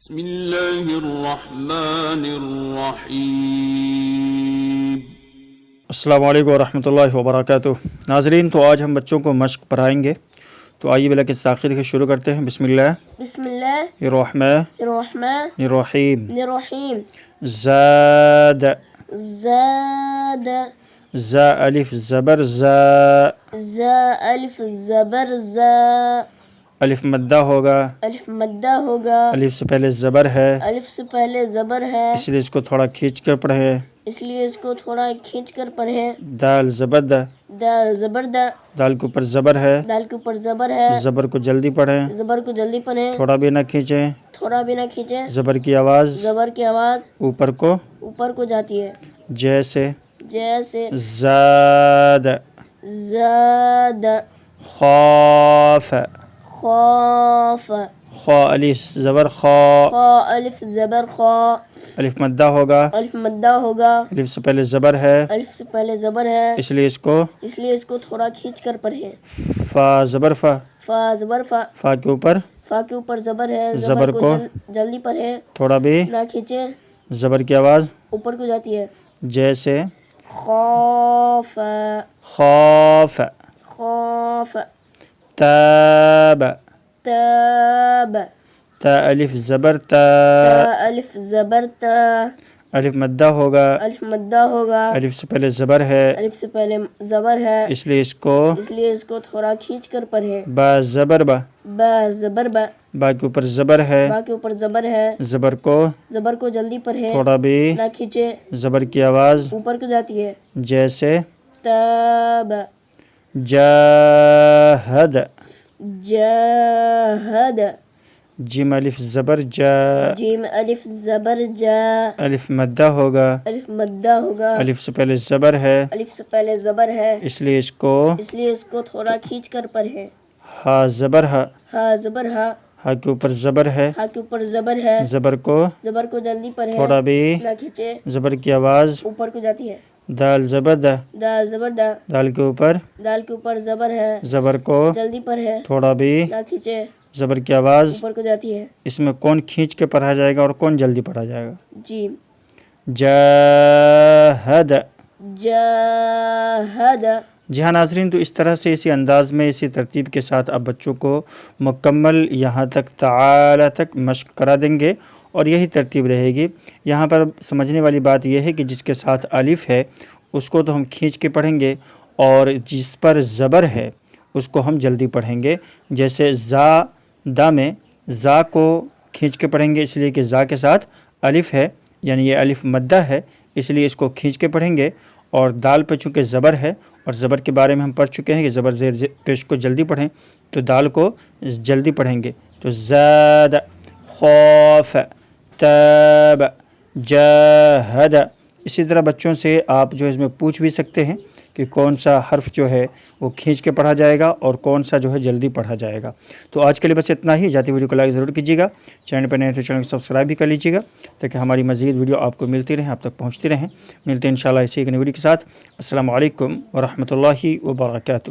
بسم اللہ الرحمن الرحیم۔ السلام علیکم ورحمۃ اللہ وبرکاتہ۔ ناظرین، تو آج ہم بچوں کو مشق پڑھائیں گے، تو آئیے بلا کے تاخیر کے شروع کرتے ہیں۔ بسم اللہ الرحمن الرحیم۔ زاد زا الف زبر زا، الف مدہ ہوگا، الف سے پہلے زبر ہے، اس لیے اس کو تھوڑا کھینچ کر پڑھیں۔ دال زبر دا، دال کے اوپر زبر ہے، زبر کو جلدی پڑھیں، تھوڑا بھی نہ کھینچیں، زبر کی آواز اوپر کو جاتی ہے، جیسے زاد، خاف، خا الف زبر خا، الف مدہ ہوگا، الف سے پہلے زبر ہے، اس لیے اس کو تھوڑا کھینچ کر پڑھیں۔ فا زبر فا، فا کے اوپر زبر ہے، زبر کو جلدی پڑھیں، تھوڑا بھی نہ کھینچیں، زبر کی آواز اوپر کو جاتی ہے، جیسے خوف، تاب، تا الف زبر تا، الف زبر تا، الف مدہ ہوگا، الف سے پہلے زبر ہے، اس لیے اس کو تھوڑا کھینچ کر پڑھیں۔ با زبر با، زبر با کے اوپر زبر ہے، زبر کو جلدی پڑھیں، تھوڑا بھی نہ کھینچیں، زبر کی آواز اوپر کو جاتی ہے، جیسے تاب، جاہد، جاہد، جیم الف زبر جا، جیم الف زبر جا، الف مدہ ہوگا، الف سے پہلے زبر ہے، اس لیے اس کو تھوڑا کھینچ کر پڑھیں۔ ہا زبر ہا، زبر ہا، ہا کے اوپر زبر ہے، زبر کو جلدی پڑھیں، تھوڑا بھی نہ کھینچیں، زبر کی آواز اوپر کو جاتی ہے، دال زبر دا، دا، دال کے اوپر زبر ہے، زبر کو جلدی پڑھیں، تھوڑا بھی نہ کھینچیں، زبر کی آواز اوپر کو جاتی ہے، اس میں کون کھینچ کے پڑھا جائے گا اور کون جلدی پڑھا جائے گا؟ جیم، جاہد، جاہد۔ جی ہاں ناظرین، تو اس طرح سے اسی انداز میں اسی ترتیب کے ساتھ آپ بچوں کو مکمل یہاں تک تعالی تک مشق کرا دیں گے، اور یہی ترتیب رہے گی۔ یہاں پر سمجھنے والی بات یہ ہے کہ جس کے ساتھ الف ہے اس کو تو ہم کھینچ کے پڑھیں گے، اور جس پر زبر ہے اس کو ہم جلدی پڑھیں گے۔ جیسے زا، دا میں زا کو کھینچ کے پڑھیں گے، اس لیے کہ زا کے ساتھ الف ہے، یعنی یہ الف مدہ ہے، اس لیے اس کو کھینچ کے پڑھیں گے۔ اور دال پہ چونکہ زبر ہے، اور زبر کے بارے میں ہم پڑھ چکے ہیں کہ زبر زیر پیش کو جلدی پڑھیں، تو دال کو جلدی پڑھیں گے، تو زاد، خوف، تاب، جاہد۔ اسی طرح بچوں سے آپ جو اس میں پوچھ بھی سکتے ہیں کہ کون سا حرف جو ہے وہ کھینچ کے پڑھا جائے گا اور کون سا جو ہے جلدی پڑھا جائے گا۔ تو آج کے لیے بس اتنا ہی۔ جاتی ویڈیو کو لائک ضرور کیجیے گا، چینل پر نئے تو چینل کو سبسکرائب بھی کر لیجیے گا، تاکہ ہماری مزید ویڈیو آپ کو ملتی رہیں، آپ تک پہنچتی رہیں۔ ملتے ہیں انشاءاللہ اسی ایک نئی ویڈیو کے ساتھ۔ السلام علیکم ورحمۃ اللہ وبرکاتہ۔